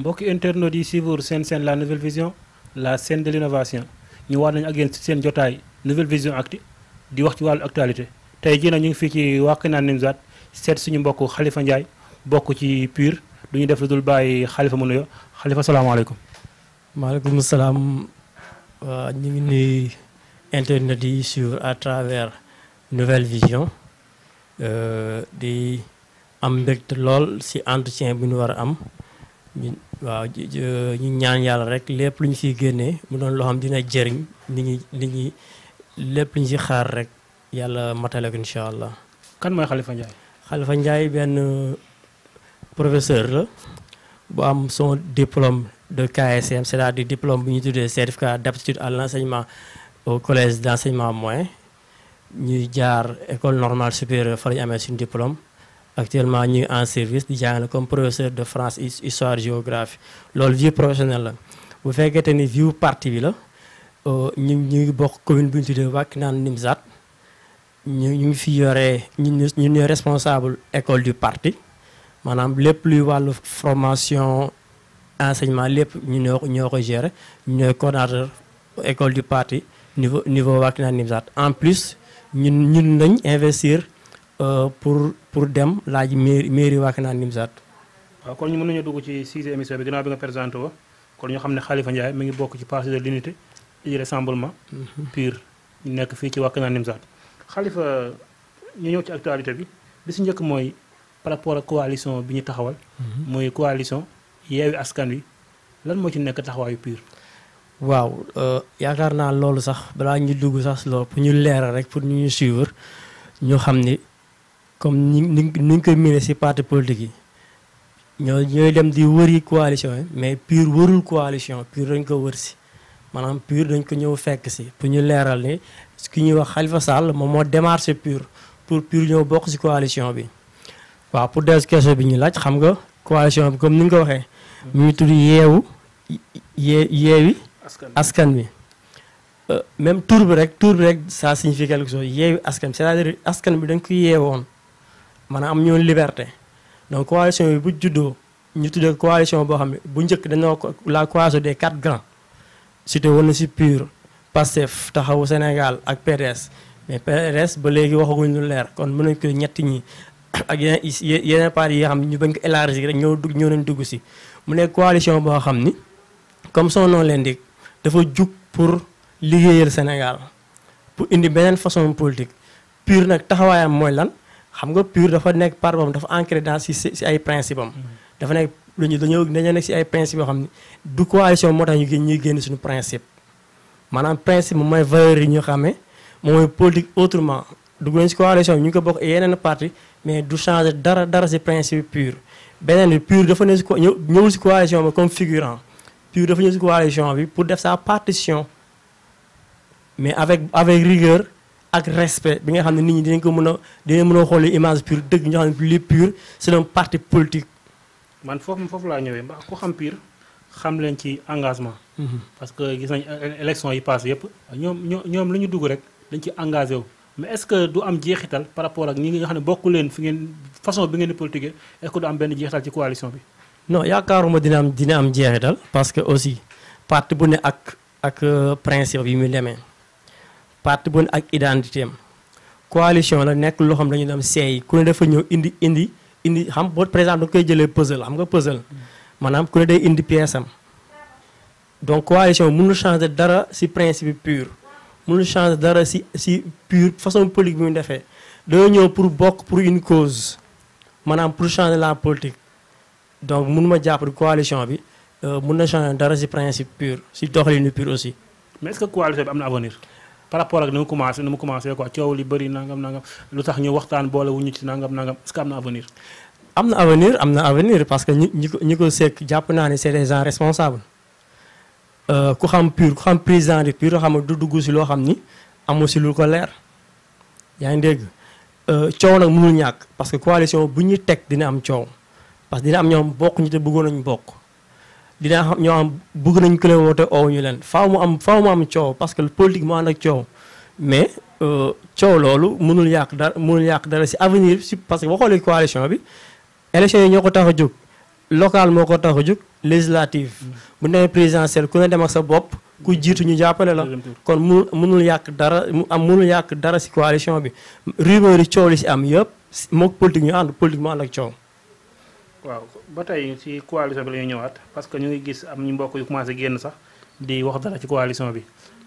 mbokki internautes yi suivre seen la nouvelle vision la scène de l'innovation ñu war nañu ak yéen ci seen jotaay nouvelle vision acti di wax ci wàllu actualité tey jii nag ñu ngi fii ci Wakhinane Nimzatt seet suñu mbokk Khalifa Ndiaye bokk ci PUR du ñu def lu dul bàyyi Khalifa mu nuyoo Khalifa salaamaaleykum. maaleykum salaam ñu ngi nuyu internet yi suivre à travers nouvelle vision di am mbégte lool ci entretien bi ñu war a am waaw ñu ñaan yàlla rek lépp lu ñu fiy génnee mu doon loo xam dina jëriñ nit ñi lépp lu ñu ci xaar rek yàlla matale ko incha allah. kan mooy Khalifa Ndiaye. Khalifa Ndiaye benn professeur la bu am son diplôme de KSM c'est-à-dire diplôme bu ñu tuddee certificat d'aptitude à l'enseignement au collège d'enseignement moyen ñuy jaar école normale supérieure fa la ñu amee suñu diplôme. Actuellement ñu ngi en service di jàngale comme professeur de France histoire géographie loolu vie professionnelle la bu fekkente ni vie parti bi la ñu ngi bokk commune bu ñu tuddee Wakhinane Nimzatt ñu ngi fi yore ñu ñooy responsable école du parti maanaam lépp luy wàllu formation enseignement lépp ñoo ko gérer ñu ñooy coordonnateur école du parti niveau Wakhinane Nimzatt en plus ñun nañ investir pour dem laaj mairie Wakhinane Nimzatt. waaw kon ñu mën nañu dugg ci sixième émission bi ginnaaw bi nga présenté wa kon ñu xam ne Khalifa Ndiaye mi ngi bokk ci parti de l'unité et du rassemblement PUR ñu nekk fii ci Wakhinane Nimzatt. Khalifa ñu ñëw ci actualité bi li si njëkk mooy par rapport ak coalition bi ñu taxawal. mooy coalition Yewwi Askan Wi lan moo ci nekk taxawaayu PUR. waaw yaakaar naa loolu sax balaa ñu dugg sax loolu pour ñu leeral rek pour ñu suivre ñu xam ni. comme ni ñu koy miné ci parti politique yi ñooy dem di wëri coalition yi mais PUR wërul coalition PUR dañ ko wër si maanaam PUR dañ ko ñëw fekk si pour ñu leeral ni ki ñuy wax Khalifa Sall moom moo démarché PUR pour PUR ñëw bokk ci coalition bi. waaw pour des question bi ñu laaj xam nga coalition bi comme ni nga ko waxee. mu ngi tudd Yewwi Askan Wi. même tur bi rek ça signifie quelque chose Yewwi Askan c'est-à-dire askan bi dañ ko yeewoon. maanaam am ñoon liberté donc coalition bi bu juddoo ñu tuddee coalition boo xam ne bu njëkk dañoo la coalition des 4 grands cité woon na ci PUR PASTEF Taxawu Sénégal ak PDS mais PDS ba léegi waxaguñ lu leer kon mën nañ ko ñetti ñi ak yeneen parti yi nga xam ne ñu bañ ko élargir rek ñoo nañ dugg ci mu nekk coalition boo xam ni comme son nom l'indique dafa jug pour liggéeyal Sénégal pour indi beneen façon politique PUR nag taxawaayam mooy lan xam nga PUR dafa nekk par boobu dafa ancré dans ci ay principe am dafa nekk dañoo nekk ci ay principe yoo xam ne du coalition moo tax ñuy génn suñu principe maanaam principe moom mooy valeur yi ñu xamee moom mooy politique autrement dugg nañ ci coalition bi ñu ngi ko bokk yeneen parti mais du changer dara ci principe PUR beneen bi PUR dafa ñëwul ci coalition bi comme figurant PUR dafa ñëw ci coalition bi pour def sa partition mais avec rigueur ak respect bi nga xam ne nit ñi dinañ mën a xool image PUR dëgg ñoo xam ne li PUR c'est un parti politique. man foofu laa ñëwee ndax ku xam PUR xam leen ci engagement. parce que gis nañ élection yi passé yëpp ñoom lu ñu dugg rek dañ ci engagé wu. mais est-ce que du am jeexital par rapport ak ñi nga xam ne bokku leen fi ngeen façon bi ngeen di politique est-ce que du am benn jeexital ci coalition bi. non yaakaaruma dina am jeexital parce que aussi parti bu ne ak principe yi muy demee. parti bu ne ak identité am coalition la nekk loo xam dañu dem seey ku ne dafa ñëw indi xam boo par exemple da koy jëlee puzzle xam nga puzzle maanaam ku ne day indi pièce am donc coalition mënul changer dara ci principe PUR mënul changer dara ci PUR façon politique bi mu defee dañoo ñëw pour bokk pour une cause maanaam pour changer la politique donc mënuma jàpp di coalition bi mën na changer dara ci principe PUR ci doxalinu PUR aussi. mais est-ce que coalition bi am na avenir. par rapport ak ni mu commencé quoi coow li bëri nangam lu tax ñu waxtaan boole wu ñu ci nangam est-ce que am na avenir. am na avenir parce que ñi ko sekk jàpp naa ne c'est des gens responsables ku xam PUR ku xam président de PUR xam du dugg ci loo xam ni amu ci lu ko leer yaa ngi dégg coow nag mënul ñàkk parce que coalition bu ñuy teg dina am coow parce que dina am ñoom bokk ñu te bëggoon nañu bokk. dina xam ñoo am bëgg nañ ko leen woote ow ñu leen faaw mu am coow parce que politique moo ànd ak coow mais coow loolu mënul yàq dara ci avenir ci parce que boo xoolee coalition bi élection yi ñoo ko tax a jóg local moo ko tax a jóg législative bu nee présidentielle ku ne dem ak sa bopp ku jiitu ñu jàppale la kon mënul yàq dara mënul yàq dara si coalition bi rumeur yi coow li si am yëpp mook politique ñu ànd politique mu ànd ak coow. waaw ba tey ci coalition bi la ñuy ñëwaat parce que ñu ngi gis am ñu mbokk yu commencé génn sax di wax dara ci coalition bi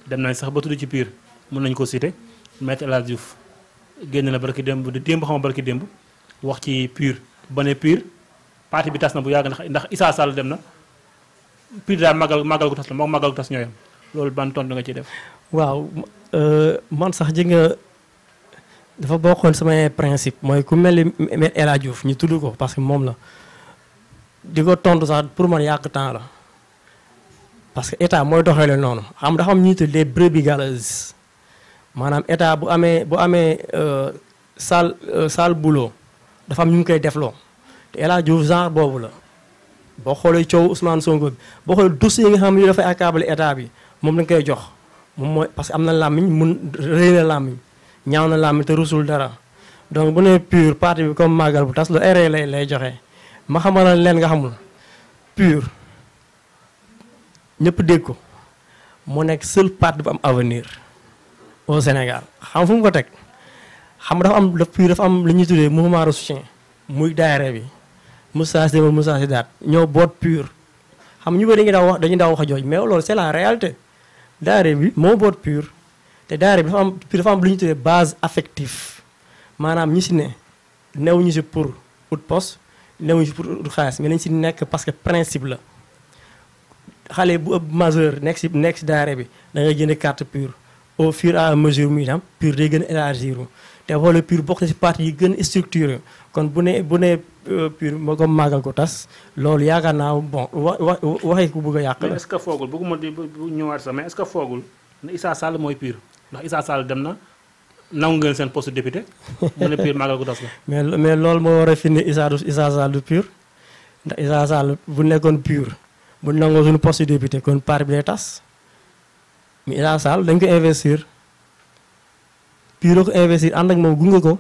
dem nañ sax ba tudd ci PUR mën nañu ko citer Maître El Hadji Diouf génn na barki démb di démb xam barki démb wax ci PUR ba ne PUR parti bi tas na bu yàgg ndax Issa Sall dem na PUR daal màggal gu tas la moom màggal gu tas ñooyam loolu ban tontu nga ciy def. waaw man sax ji nga dafa bokkoon samay principe mooy ku mel ni Maître El Hadji Diouf ñu tudd ko parce que moom la di ko tontu sax pour man yàq temps la parce que état mooy doxalee noonu xam dafa am ñuy tudd les brebis galeuses maanaam état bu amee sale boulot dafa am ñu ngi koy defloo te El Hadji Diouf genre boobu la boo xoolee coow Ousmane Sonko bi boo xoolee dossier yi nga xam ne dafay accabler état bi moom lañ koy jox moom mooy parce que am na làmmiñ rëy na làmmiñ ñaaw na làmmiñ te rusul dara donc bu ne PUR parti bi comme màggal bu tas lu erreur lay joxe ma xamal leen nga xamul PUR ñëpp dégg ko mu nekk seul parti bu am avenir au Sénégal xam fu mu ko teg xam PUR dafa am lu ñuy tuddee mouvement de soutien muy daayira bi Moussa Sy Moussa Sy daat ñoo boot PUR xam ñu bëri dañuy daw wax jooj mais loolu c'est la réalité daayira bi moo boot PUR te daayira bi dafa am lu ñu tuddee base affective maanaam ñi si ne new ñu si pour ut poste new ñu si pour ut xaalis mais nañ si nekk parce que principe la xale bu ëpp majeur nekk si daayira bi da ngay jënd carte PUR au fur et à mesure muy dem PUR day gën a élargir te xoolal PUR bokk na si parti yi gën a structuré kon bu ne PUR moo ko màggal ko tas loolu yaakaar naa bon waxee ku bëgg a yàq la. mais est-ce que foogul bëgguma di ñëwaat sax mais est-ce que foogul ne Issa Sall mooy PUR ndax Issa Sall dem na nangu ngeen seen poste député mu ne PUR màggal ko tas la. mais loolu moo war a fi ne Issa Sall du PUR ndax Issa Sall bu nekkoon PUR bu nangoo suñu poste député kon parti bi day tas mais Issa Sall dañ ko investir PUR ko investir ànd ak moom gunge ko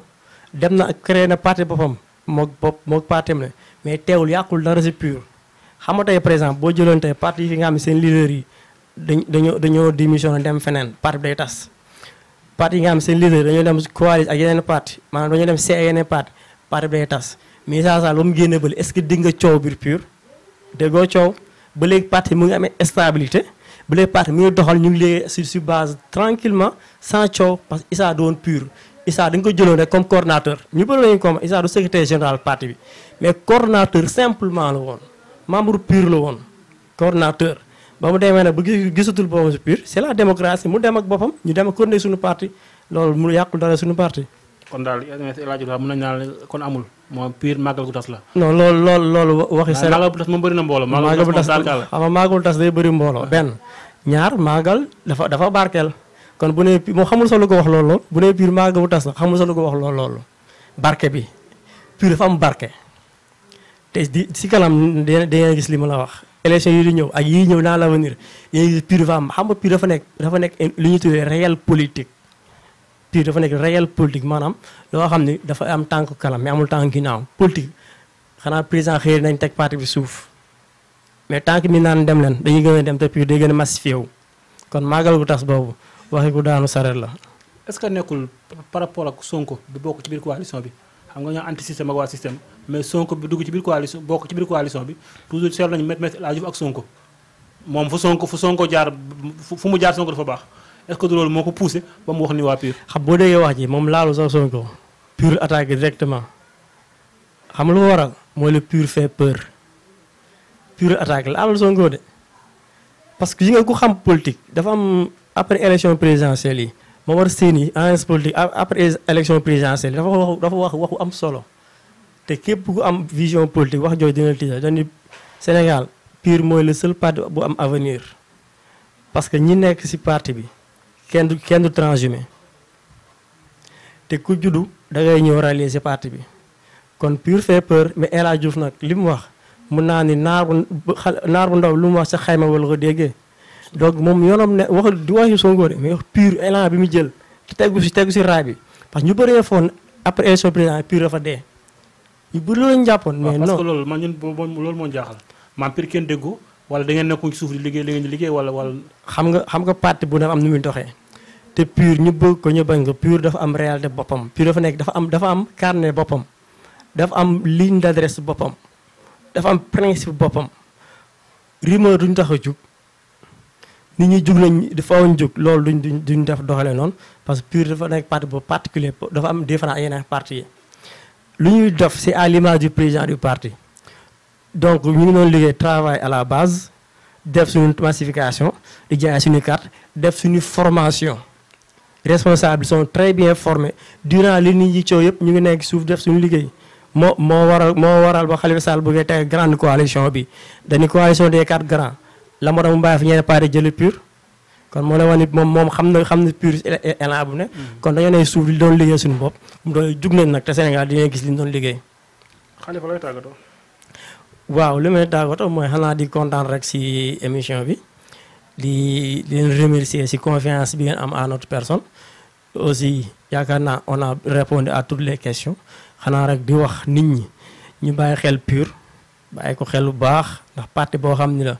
dem na créé na parti boppam mook partem la mais teewul yàqul dara si PUR xam nga tey par exemple boo jëloon tey parti yi fi nga xam ne seen leader yi dañoo démissionné dem feneen parti bi day tas parti yi nga xam ne seen leader dañoo dem coalition ak yeneen parti maanaam dañoo dem see ak yeneen parti bi day tas mais Issa Sall ba mu génne bële est-ce que dégg nga coow biir PUR déggoo coow ba léegi parti mu ngi amee stabilité ba léegi parti mu ngi doxal ñu ngi léegi sur base tranquillement sans coow parce que Issa doon PUR Issa dañ ko jëloon rek comme coordonnateur ñu bëri lañu comme Issa du secrétaire général parti bi mais coordonnateur simplement la woon membre PUR la woon coordonnateur ba mu demee nag ba gisatul boppam si PUR c'est la démocratie mu dem ak boppam ñu dem ak continuer suñu parti loolu mu yàqul dara suñu parti. kon daal El Hadji Diouf mën nañu naan kon amul moom PUR màggal gu tas la. non loolu waxi seen. màggal bu tas moom bëri na mbooloo. màggal bu tas xam nga màggal bu tas day bëri mbooloo benn ñaar màggal dafa barkeel. kon bu nee moom xamul sax lu ko wax loolu bu nee PUR màggal bu tas la xamul sax lu ko wax loolu barke bi PUR dafa am barke te si kanam dina gis li ma la wax élection yi di ñëw ak yii ñëw dans l'avenir yéen gis PUR dafa am xam nga PUR dafa nekk li ñuy tuddee réel politique PUR dafa nekk réel politique maanaam loo xam ni dafa am tànk kanam mais amul tànk ginnaaw politique xanaa président xëy nañ teg parti bi suuf mais tànk mi naan dem leen dañuy gën a dem te PUR day gën a massifié wu kon màggal bu tas boobu waxi ku daanu sareet la. est-ce que nekkul par rapport ak Sonko bi bokk ci biir coalition bi xam nga ñoo anti système ak waa système mais Sonko bi dugg ci biir coalition bokk ci biir coalition bi toujours seetlu nañu Maître El Hadji Diouf ak Sonko moom fu Sonko jaar fu mu jaar Sonko dafa baax est-ce que du loolu moo ko poussé ba mu wax ni waa PUR. xam boo déggee wax ji moom laalu sax Sonko PUR attaqué directement xam lu waral mooy le PUR fait peur PUR attaqué laalu Sonko de parce que yi nga ku xam politique dafa am. après élection présidentielle yi Momar Seyni analyste politique après élection présidentielle yi dafa wax waxu am solo te képp ku am vision politique wax jooju dina tiita dañu Sénégal PUR mooy le seul parti bu am avenir parce que ñi nekk ci parti bi kenn du transhumé te ku juddu da ngay ñëw rallier ci parti bi kon PUR fait peur mais El Hadji Diouf nag li mu wax mun naa ni naar bu ndaw lu mu wax sa xayma wala ko déggee donc moom yoonam ne wax du waxi Sonko de mais wax PUR élan bi mu jël te tegu si raay bi parce que ñu bëri foon après élection président PUR dafa dee ñu bëri loolu lañu jàppoon mais parce non que loolu man ñun loolu moo jaaxal maam Pire kenn déggu wala da ngeen nekkoon ci suuf di liggéey li ngeen di liggéey wala. xam nga parti bu ne am nu muy doxee te PUR ñu bëgg ko ñu bañ ko PUR dafa am réalité boppam PUR dafa am carnet boppam dafa am ligne d'adresse boppam dafa am principe boppam rumeur duñ tax a jug nit ñi jug nañ dafa woon jug loolu duñ def doxalee noonu parce que PUR dafa nekk parti bu particulier dafa am différent yeneen parti yi lu ñuy def c'est à l'image du président du parti donc ñu ngi doon liggéey travail à la base def suñu massification di jaay suñu carte def suñu formation responsables sont très bien formés durant li nit ñi coow yëpp ñu ngi nekk suuf def suñu liggéey moo waral ba Khalifa Sall bëggee teg grande coalition bi dañu coalition des 4 grands la moo tax mu bàyyi fi ñeneen parti jële PUR kon moo la wax ni moom xam na PUR élan bu ne kon dañoo ne suuf li doon liggéey suñu bopp mu doon jug nañ nag te Sénégal dinañ gis li ñu doon liggéey. Khalifa lay tàggatoo. waaw li may tàggatoo mooy xanaa di kontaan rek ci émission bi di leen remercier ci confiance bi ngeen am à notre personne aussi yaakaar naa on a répondu à toutes les questions xanaa rek di wax nit ñi ñu bàyyi xel PUR bàyyi ko xel bu baax ndax parti boo xam ni la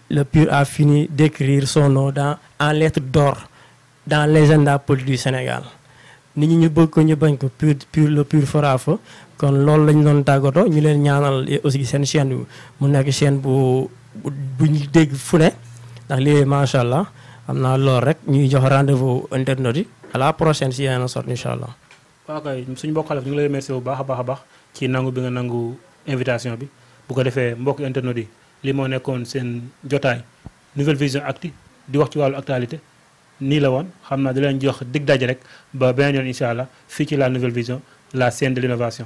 le PUR a fini d'écrire son nom en lettres d'or dans l'agenda politique du Sénégal nit ñi ñu bëgg ko ñu bañ ko le PUR fera feu kon loolu lañ doon tàggatoo ñu leen ñaanal aussi seen chaîne bi mu nekk chaîne bu ñu dégg fu ne ndax lii macha allah xam naa loolu rek ñuy jox rendez-vous internautes yi à la prochaine si yeneen sorte incha allah. waaw kay suñu mbokk Khalifa ñu ngi lay remercier bu baax a baax ci nangu bi nga nangu invitation bi bu ko defee mbokk internautes yi li moo nekkoon seen jotaay Nouvelle Vision Actu di wax ci wàllu actualité nii la woon xam naa di leen jox dig daje rek ba beneen yoon incha allah fii ci la Nouvelle Vision la scène de l'innovation.